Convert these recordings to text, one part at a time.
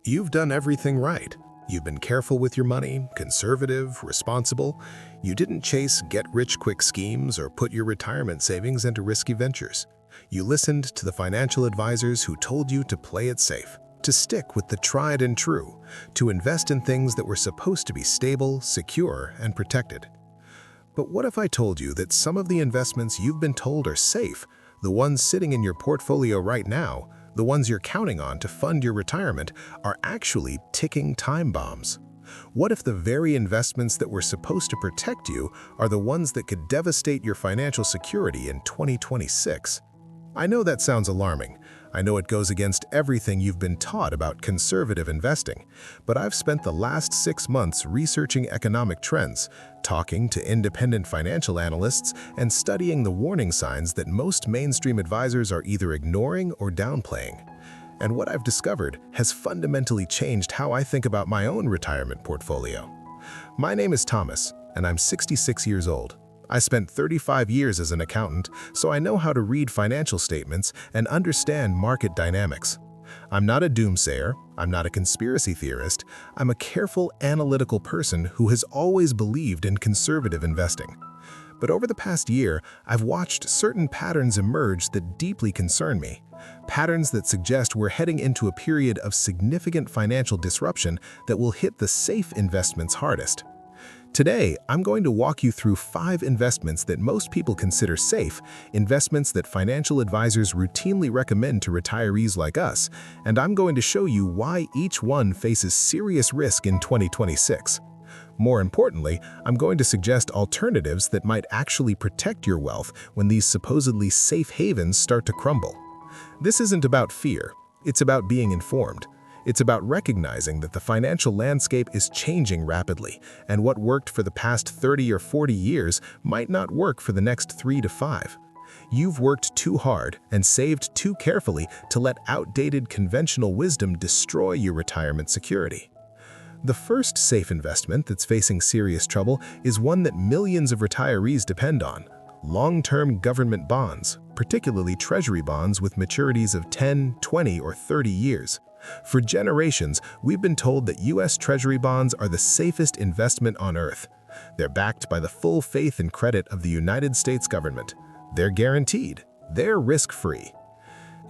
You've done everything right. You've been careful with your money, conservative, responsible. You didn't chase get-rich-quick schemes or put your retirement savings into risky ventures. You listened to the financial advisors who told you to play it safe, to stick with the tried and true, to invest in things that were supposed to be stable, secure, and protected. But what if I told you that some of the investments you've been told are safe, the ones sitting in your portfolio right now, the ones you're counting on to fund your retirement, are actually ticking time bombs? What if the very investments that were supposed to protect you are the ones that could devastate your financial security in 2026? I know that sounds alarming. I know it goes against everything you've been taught about conservative investing, but I've spent the last 6 months researching economic trends, talking to independent financial analysts, and studying the warning signs that most mainstream advisors are either ignoring or downplaying. And what I've discovered has fundamentally changed how I think about my own retirement portfolio. My name is Thomas, and I'm 66 years old. I spent 35 years as an accountant, so I know how to read financial statements and understand market dynamics. I'm not a doomsayer, I'm not a conspiracy theorist, I'm a careful, analytical person who has always believed in conservative investing. But over the past year, I've watched certain patterns emerge that deeply concern me. Patterns that suggest we're heading into a period of significant financial disruption that will hit the safe investments hardest. Today, I'm going to walk you through 5 investments that most people consider safe, investments that financial advisors routinely recommend to retirees like us, and I'm going to show you why each one faces serious risk in 2026. More importantly, I'm going to suggest alternatives that might actually protect your wealth when these supposedly safe havens start to crumble. This isn't about fear, it's about being informed. It's about recognizing that the financial landscape is changing rapidly, and what worked for the past 30 or 40 years might not work for the next 3 to 5. You've worked too hard and saved too carefully to let outdated conventional wisdom destroy your retirement security. The first safe investment that's facing serious trouble is one that millions of retirees depend on: long-term government bonds, particularly Treasury bonds with maturities of 10, 20, or 30 years. For generations, we've been told that U.S. Treasury bonds are the safest investment on earth. They're backed by the full faith and credit of the United States government. They're guaranteed. They're risk-free.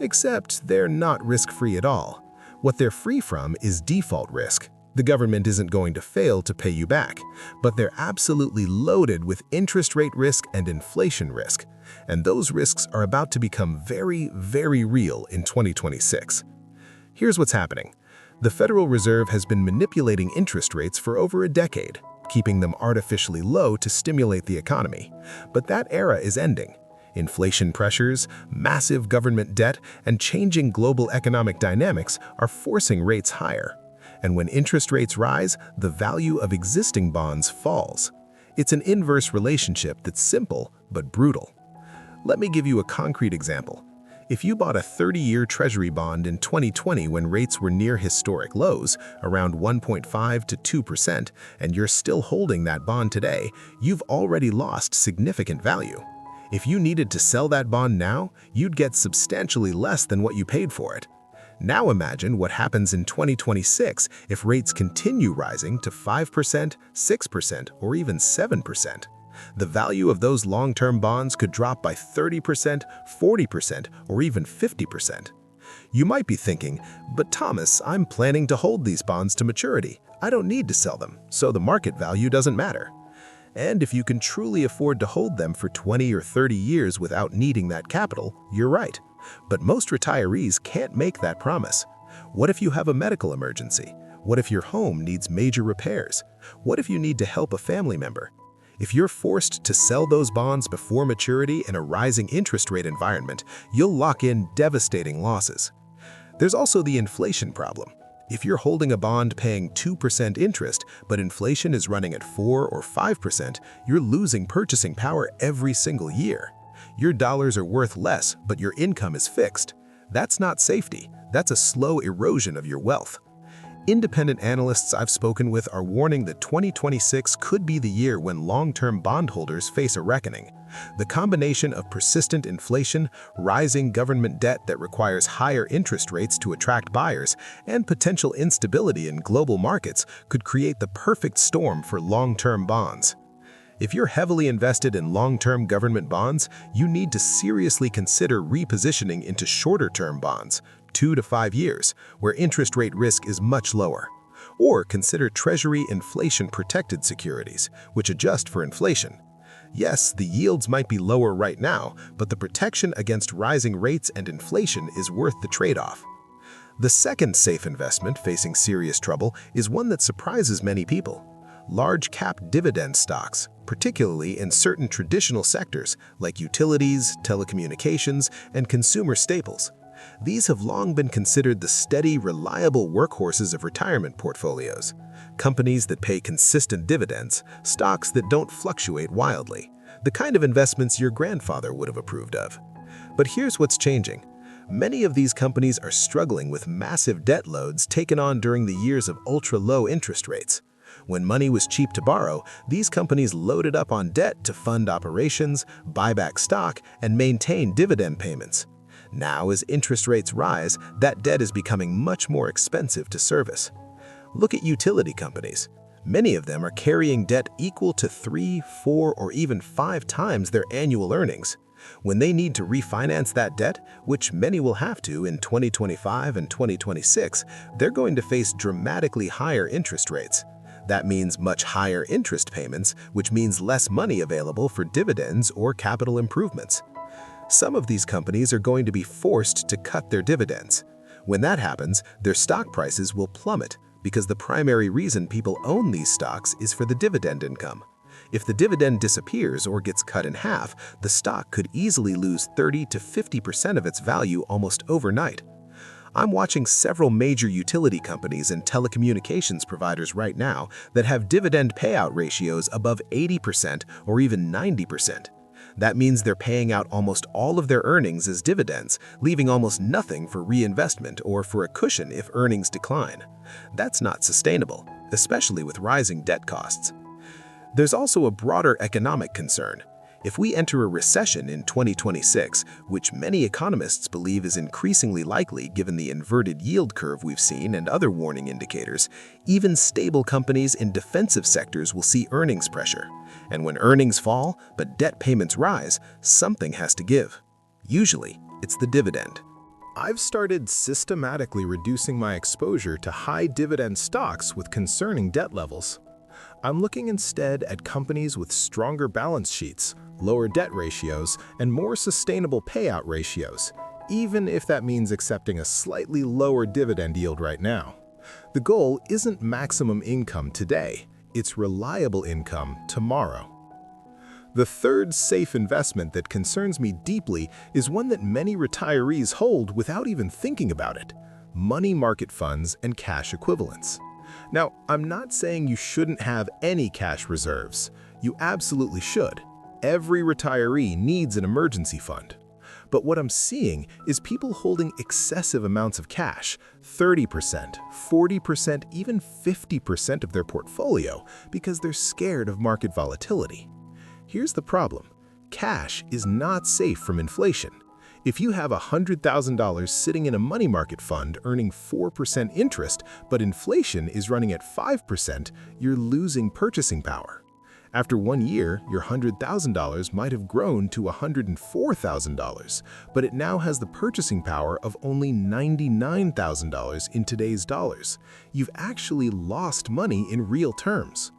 Except they're not risk-free at all. What they're free from is default risk. The government isn't going to fail to pay you back, but they're absolutely loaded with interest rate risk and inflation risk. And those risks are about to become very, very real in 2026. Here's what's happening. The Federal Reserve has been manipulating interest rates for over a decade, keeping them artificially low to stimulate the economy. But that era is ending. Inflation pressures, massive government debt, and changing global economic dynamics are forcing rates higher. And when interest rates rise, the value of existing bonds falls. It's an inverse relationship that's simple but brutal. Let me give you a concrete example. If you bought a 30-year Treasury bond in 2020 when rates were near historic lows, around 1.5 to 2%, and you're still holding that bond today, you've already lost significant value. If you needed to sell that bond now, you'd get substantially less than what you paid for it. Now imagine what happens in 2026 if rates continue rising to 5%, 6%, or even 7%. The value of those long-term bonds could drop by 30%, 40%, or even 50%. You might be thinking, but Thomas, I'm planning to hold these bonds to maturity. I don't need to sell them, so the market value doesn't matter. And if you can truly afford to hold them for 20 or 30 years without needing that capital, you're right. But most retirees can't make that promise. What if you have a medical emergency? What if your home needs major repairs? What if you need to help a family member? If you're forced to sell those bonds before maturity in a rising interest rate environment, you'll lock in devastating losses. There's also the inflation problem. If you're holding a bond paying 2% interest, but inflation is running at 4 or 5%, you're losing purchasing power every single year. Your dollars are worth less, but your income is fixed. That's not safety. That's a slow erosion of your wealth. Independent analysts I've spoken with are warning that 2026 could be the year when long-term bondholders face a reckoning. The combination of persistent inflation, rising government debt that requires higher interest rates to attract buyers, and potential instability in global markets could create the perfect storm for long-term bonds. If you're heavily invested in long-term government bonds, you need to seriously consider repositioning into shorter-term bonds, 2 to 5 years, where interest rate risk is much lower. Or consider Treasury inflation-protected securities, which adjust for inflation. Yes, the yields might be lower right now, but the protection against rising rates and inflation is worth the trade-off. The second safe investment facing serious trouble is one that surprises many people: large-cap dividend stocks, particularly in certain traditional sectors like utilities, telecommunications, and consumer staples. These have long been considered the steady, reliable workhorses of retirement portfolios. Companies that pay consistent dividends, stocks that don't fluctuate wildly, the kind of investments your grandfather would have approved of. But here's what's changing. Many of these companies are struggling with massive debt loads taken on during the years of ultra-low interest rates. When money was cheap to borrow, these companies loaded up on debt to fund operations, buy back stock, and maintain dividend payments. Now, as interest rates rise, that debt is becoming much more expensive to service. Look at utility companies. Many of them are carrying debt equal to 3, 4, or even 5 times their annual earnings. When they need to refinance that debt, which many will have to in 2025 and 2026, they're going to face dramatically higher interest rates. That means much higher interest payments, which means less money available for dividends or capital improvements. Some of these companies are going to be forced to cut their dividends. When that happens, their stock prices will plummet because the primary reason people own these stocks is for the dividend income. If the dividend disappears or gets cut in half, the stock could easily lose 30 to 50% of its value almost overnight. I'm watching several major utility companies and telecommunications providers right now that have dividend payout ratios above 80% or even 90%. That means they're paying out almost all of their earnings as dividends, leaving almost nothing for reinvestment or for a cushion if earnings decline. That's not sustainable, especially with rising debt costs. There's also a broader economic concern. If we enter a recession in 2026, which many economists believe is increasingly likely given the inverted yield curve we've seen and other warning indicators, even stable companies in defensive sectors will see earnings pressure. And when earnings fall, but debt payments rise, something has to give. Usually, it's the dividend. I've started systematically reducing my exposure to high dividend stocks with concerning debt levels. I'm looking instead at companies with stronger balance sheets, lower debt ratios, and more sustainable payout ratios, even if that means accepting a slightly lower dividend yield right now. The goal isn't maximum income today, it's reliable income tomorrow. The third safe investment that concerns me deeply is one that many retirees hold without even thinking about it: money market funds and cash equivalents. Now, I'm not saying you shouldn't have any cash reserves. You absolutely should. Every retiree needs an emergency fund. But what I'm seeing is people holding excessive amounts of cash, 30%, 40%, even 50% of their portfolio, because they're scared of market volatility. Here's the problem. Cash is not safe from inflation. If you have $100,000 sitting in a money market fund earning 4% interest, but inflation is running at 5%, you're losing purchasing power. After 1 year, your $100,000 might have grown to $104,000, but it now has the purchasing power of only $99,000 in today's dollars. You've actually lost money in real terms.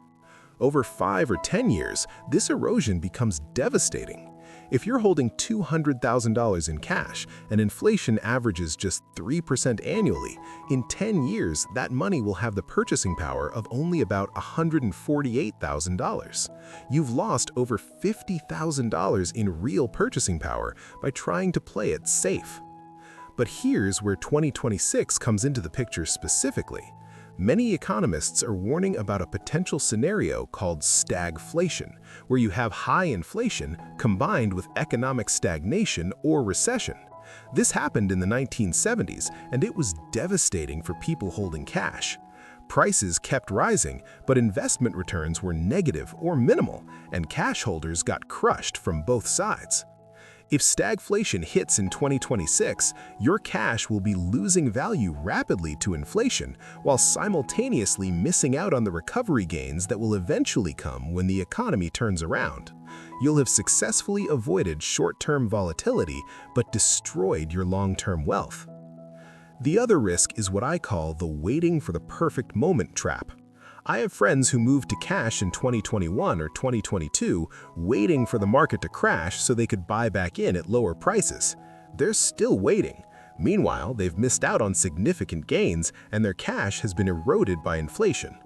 Over 5 or 10 years, this erosion becomes devastating. If you're holding $200,000 in cash and inflation averages just 3% annually, in 10 years that money will have the purchasing power of only about $148,000. You've lost over $50,000 in real purchasing power by trying to play it safe. But here's where 2026 comes into the picture specifically. Many economists are warning about a potential scenario called stagflation, where you have high inflation combined with economic stagnation or recession. This happened in the 1970s, and it was devastating for people holding cash. Prices kept rising, but investment returns were negative or minimal, and cash holders got crushed from both sides. If stagflation hits in 2026, your cash will be losing value rapidly to inflation while simultaneously missing out on the recovery gains that will eventually come when the economy turns around. You'll have successfully avoided short-term volatility but destroyed your long-term wealth. The other risk is what I call the waiting for the perfect moment trap. I have friends who moved to cash in 2021 or 2022, waiting for the market to crash so they could buy back in at lower prices. They're still waiting. Meanwhile, they've missed out on significant gains and their cash has been eroded by inflation.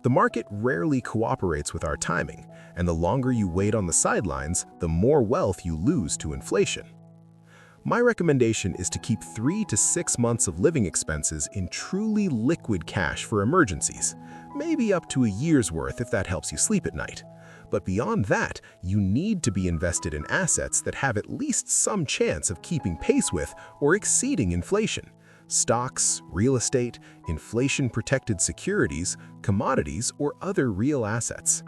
The market rarely cooperates with our timing, and the longer you wait on the sidelines, the more wealth you lose to inflation. My recommendation is to keep 3 to 6 months of living expenses in truly liquid cash for emergencies, maybe up to a year's worth if that helps you sleep at night. But beyond that, you need to be invested in assets that have at least some chance of keeping pace with or exceeding inflation. Stocks, real estate, inflation-protected securities, commodities, or other real assets.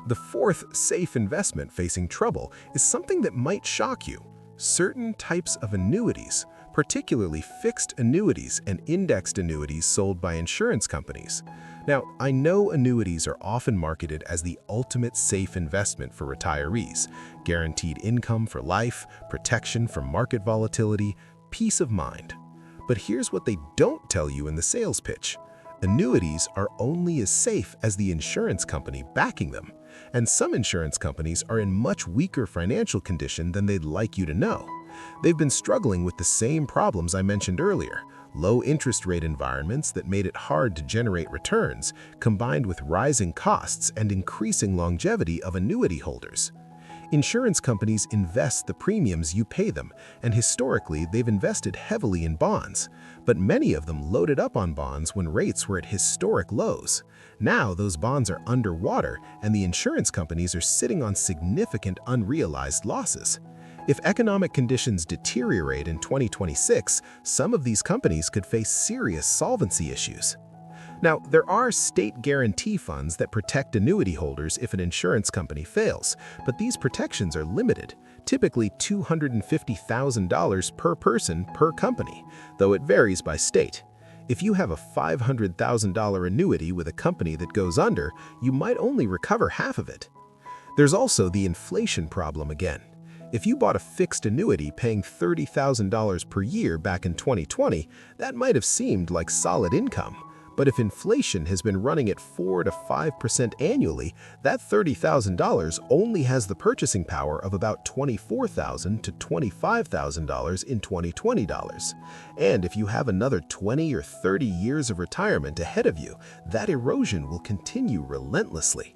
The fourth safe investment facing trouble is something that might shock you. Certain types of annuities, particularly fixed annuities and indexed annuities sold by insurance companies. Now, I know annuities are often marketed as the ultimate safe investment for retirees, guaranteed income for life, protection from market volatility, peace of mind. But here's what they don't tell you in the sales pitch. Annuities are only as safe as the insurance company backing them, and some insurance companies are in much weaker financial condition than they'd like you to know. They've been struggling with the same problems I mentioned earlier, low interest rate environments that made it hard to generate returns, combined with rising costs and increasing longevity of annuity holders. Insurance companies invest the premiums you pay them, and historically they've invested heavily in bonds, but many of them loaded up on bonds when rates were at historic lows. Now those bonds are underwater and the insurance companies are sitting on significant unrealized losses. If economic conditions deteriorate in 2026, some of these companies could face serious solvency issues. Now, there are state guarantee funds that protect annuity holders if an insurance company fails, but these protections are limited, typically $250,000 per person per company, though it varies by state. If you have a $500,000 annuity with a company that goes under, you might only recover half of it. There's also the inflation problem again. If you bought a fixed annuity paying $30,000 per year back in 2020, that might have seemed like solid income. But if inflation has been running at 4 to 5% annually, that $30,000 only has the purchasing power of about $24,000 to $25,000 in 2020 dollars. And if you have another 20 or 30 years of retirement ahead of you, that erosion will continue relentlessly.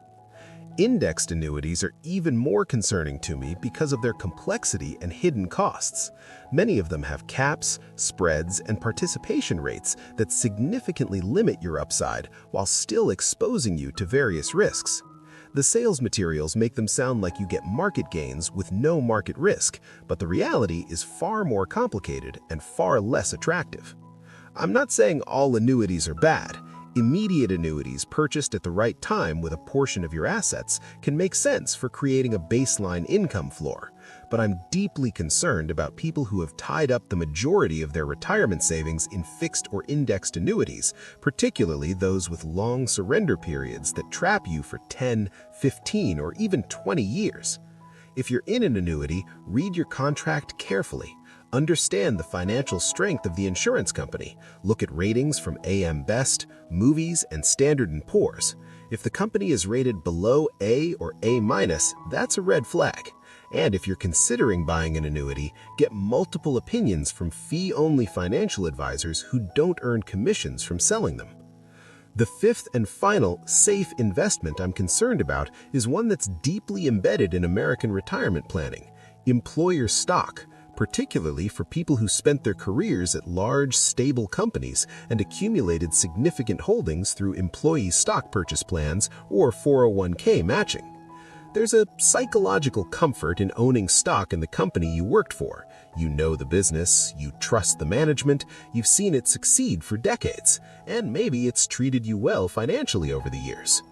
Indexed annuities are even more concerning to me because of their complexity and hidden costs. Many of them have caps, spreads, and participation rates that significantly limit your upside while still exposing you to various risks. The sales materials make them sound like you get market gains with no market risk, but the reality is far more complicated and far less attractive. I'm not saying all annuities are bad. Immediate annuities purchased at the right time with a portion of your assets can make sense for creating a baseline income floor. But I'm deeply concerned about people who have tied up the majority of their retirement savings in fixed or indexed annuities, particularly those with long surrender periods that trap you for 10, 15, or even 20 years. If you're in an annuity, read your contract carefully. Understand the financial strength of the insurance company. Look at ratings from AM Best, Moody's, and Standard & Poor's. If the company is rated below A or A-, that's a red flag. And if you're considering buying an annuity, get multiple opinions from fee-only financial advisors who don't earn commissions from selling them. The fifth and final safe investment I'm concerned about is one that's deeply embedded in American retirement planning: employer stock, particularly for people who spent their careers at large, stable companies and accumulated significant holdings through employee stock purchase plans or 401k matching. There's a psychological comfort in owning stock in the company you worked for. You know the business, you trust the management, you've seen it succeed for decades, and maybe it's treated you well financially over the years.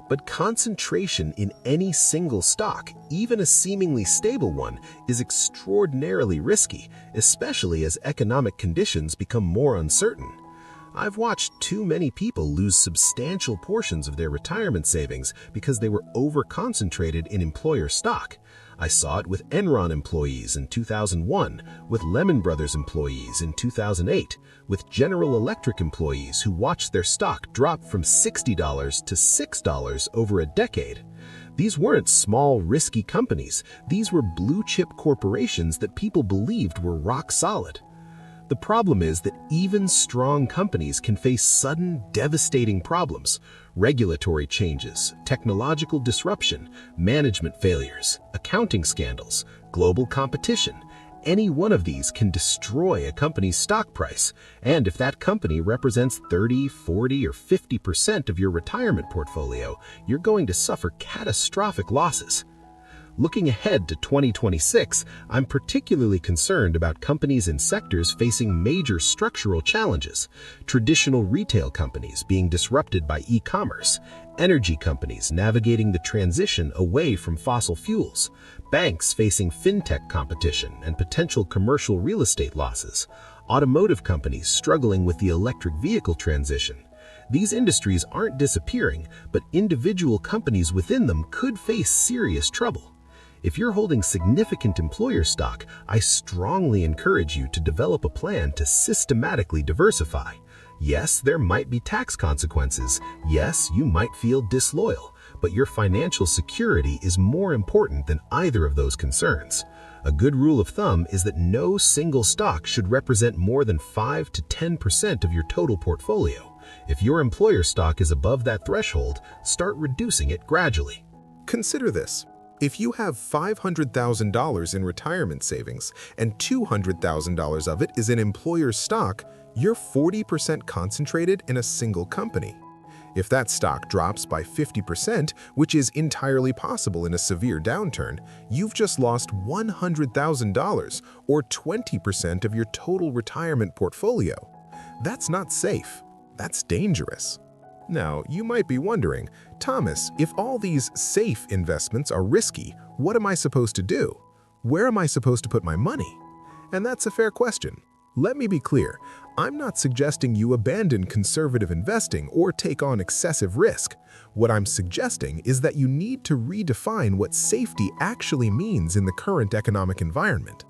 But concentration in any single stock, even a seemingly stable one, is extraordinarily risky, especially as economic conditions become more uncertain. I've watched too many people lose substantial portions of their retirement savings because they were over-concentrated in employer stock. I saw it with Enron employees in 2001, with Lehman Brothers employees in 2008, with General Electric employees who watched their stock drop from $60 to $6 over a decade. These weren't small, risky companies. These were blue-chip corporations that people believed were rock solid. The problem is that even strong companies can face sudden, devastating problems: regulatory changes, technological disruption, management failures, accounting scandals, global competition. Any one of these can destroy a company's stock price, and if that company represents 30, 40, or 50% of your retirement portfolio, you're going to suffer catastrophic losses. Looking ahead to 2026, I'm particularly concerned about companies in sectors facing major structural challenges: traditional retail companies being disrupted by e-commerce, energy companies navigating the transition away from fossil fuels, banks facing fintech competition and potential commercial real estate losses, automotive companies struggling with the electric vehicle transition. These industries aren't disappearing, but individual companies within them could face serious trouble. If you're holding significant employer stock, I strongly encourage you to develop a plan to systematically diversify. Yes, there might be tax consequences. Yes, you might feel disloyal, but your financial security is more important than either of those concerns. A good rule of thumb is that no single stock should represent more than 5 to 10% of your total portfolio. If your employer stock is above that threshold, start reducing it gradually. Consider this. If you have $500,000 in retirement savings and $200,000 of it is in employer stock, you're 40% concentrated in a single company. If that stock drops by 50%, which is entirely possible in a severe downturn, you've just lost $100,000 or 20% of your total retirement portfolio. That's not safe. That's dangerous. Now, you might be wondering, Thomas, if all these safe investments are risky, what am I supposed to do? Where am I supposed to put my money? And that's a fair question. Let me be clear. I'm not suggesting you abandon conservative investing or take on excessive risk. What I'm suggesting is that you need to redefine what safety actually means in the current economic environment.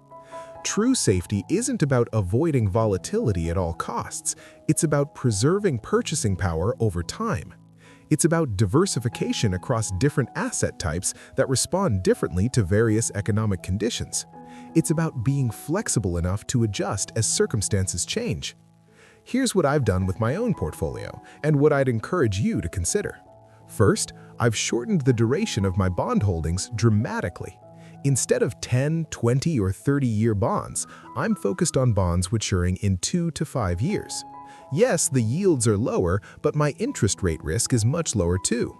True safety isn't about avoiding volatility at all costs. It's about preserving purchasing power over time. It's about diversification across different asset types that respond differently to various economic conditions. It's about being flexible enough to adjust as circumstances change. Here's what I've done with my own portfolio and what I'd encourage you to consider. First, I've shortened the duration of my bond holdings dramatically. Instead of 10, 20, or 30-year bonds, I'm focused on bonds maturing in 2 to 5 years. Yes, the yields are lower, but my interest rate risk is much lower too.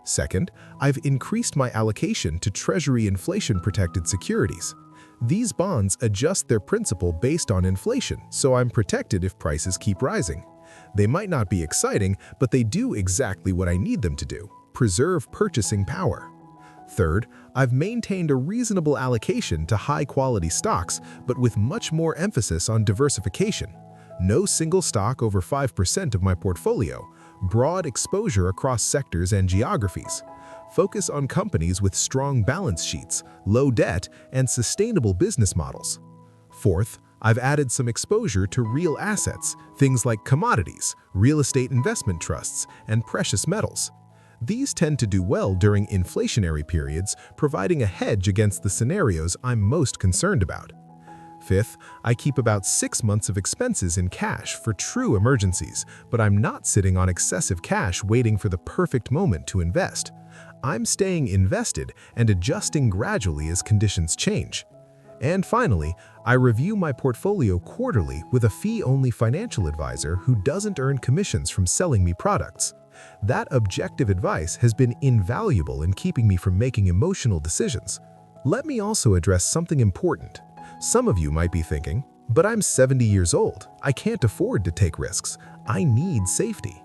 Second, I've increased my allocation to Treasury inflation-protected securities. These bonds adjust their principal based on inflation, so I'm protected if prices keep rising. They might not be exciting, but they do exactly what I need them to do: preserve purchasing power. Third, I've maintained a reasonable allocation to high-quality stocks, but with much more emphasis on diversification. No single stock over 5% of my portfolio. Broad exposure across sectors and geographies. Focus on companies with strong balance sheets, low debt, and sustainable business models. Fourth, I've added some exposure to real assets, things like commodities, real estate investment trusts, and precious metals. These tend to do well during inflationary periods, providing a hedge against the scenarios I'm most concerned about. Fifth, I keep about 6 months of expenses in cash for true emergencies, but I'm not sitting on excessive cash waiting for the perfect moment to invest. I'm staying invested and adjusting gradually as conditions change. And finally, I review my portfolio quarterly with a fee-only financial advisor who doesn't earn commissions from selling me products. That objective advice has been invaluable in keeping me from making emotional decisions. Let me also address something important. Some of you might be thinking, but I'm 70 years old. I can't afford to take risks. I need safety.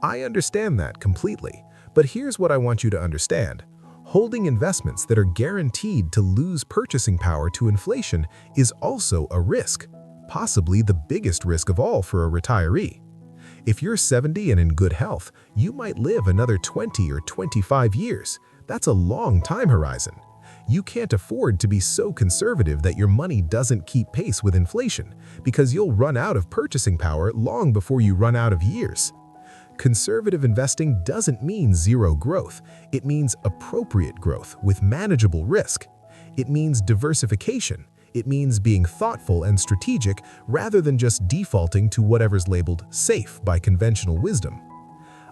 I understand that completely, but here's what I want you to understand. Holding investments that are guaranteed to lose purchasing power to inflation is also a risk, possibly the biggest risk of all for a retiree. If you're 70 and in good health, you might live another 20 or 25 years. That's a long time horizon. You can't afford to be so conservative that your money doesn't keep pace with inflation, because you'll run out of purchasing power long before you run out of years. Conservative investing doesn't mean zero growth. It means appropriate growth with manageable risk. It means diversification. It means being thoughtful and strategic rather than just defaulting to whatever's labeled safe by conventional wisdom.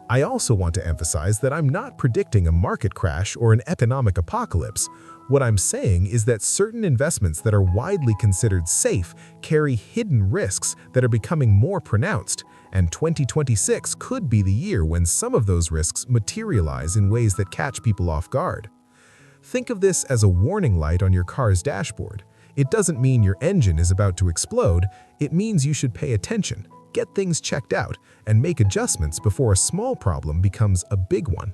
I also want to emphasize that I'm not predicting a market crash or an economic apocalypse. What I'm saying is that certain investments that are widely considered safe carry hidden risks that are becoming more pronounced, and 2026 could be the year when some of those risks materialize in ways that catch people off guard. Think of this as a warning light on your car's dashboard. It doesn't mean your engine is about to explode. It means you should pay attention, get things checked out, and make adjustments before a small problem becomes a big one.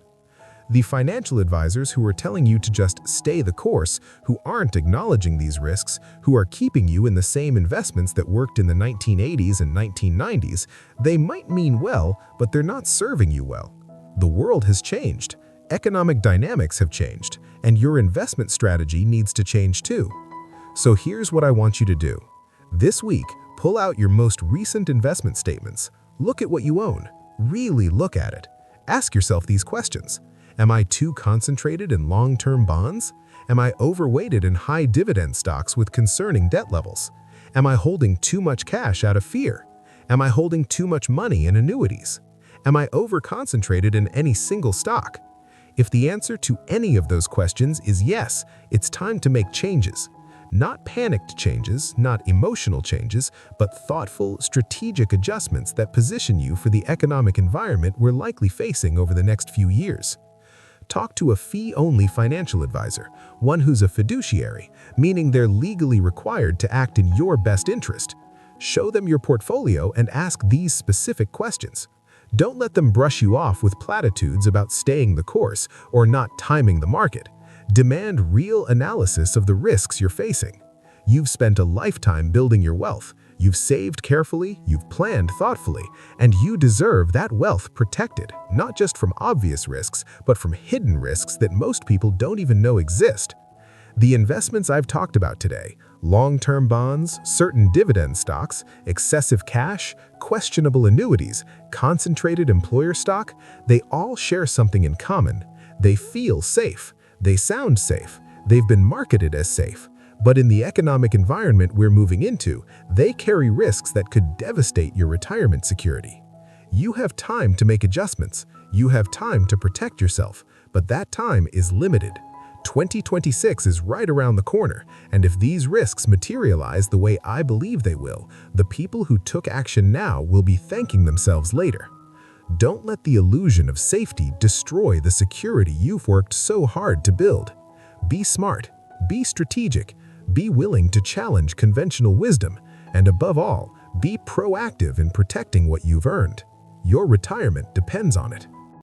The financial advisors who are telling you to just stay the course, who aren't acknowledging these risks, who are keeping you in the same investments that worked in the 1980s and 1990s, they might mean well, but they're not serving you well. The world has changed, economic dynamics have changed, and your investment strategy needs to change too. So here's what I want you to do. This week, pull out your most recent investment statements. Look at what you own. Really look at it. Ask yourself these questions. Am I too concentrated in long-term bonds? Am I overweighted in high dividend stocks with concerning debt levels? Am I holding too much cash out of fear? Am I holding too much money in annuities? Am I over-concentrated in any single stock? If the answer to any of those questions is yes, it's time to make changes. Not panicked changes, not emotional changes, but thoughtful, strategic adjustments that position you for the economic environment we're likely facing over the next few years. Talk to a fee-only financial advisor, one who's a fiduciary, meaning they're legally required to act in your best interest. Show them your portfolio and ask these specific questions. Don't let them brush you off with platitudes about staying the course or not timing the market. Demand real analysis of the risks you're facing. You've spent a lifetime building your wealth. You've saved carefully, you've planned thoughtfully, and you deserve that wealth protected, not just from obvious risks, but from hidden risks that most people don't even know exist. The investments I've talked about today, long-term bonds, certain dividend stocks, excessive cash, questionable annuities, concentrated employer stock, they all share something in common. They feel safe. They sound safe. They've been marketed as safe. But in the economic environment we're moving into, they carry risks that could devastate your retirement security. You have time to make adjustments. You have time to protect yourself, but that time is limited. 2026 is right around the corner, and if these risks materialize the way I believe they will, the people who took action now will be thanking themselves later. Don't let the illusion of safety destroy the security you've worked so hard to build. Be smart, be strategic, be willing to challenge conventional wisdom, and above all, be proactive in protecting what you've earned. Your retirement depends on it.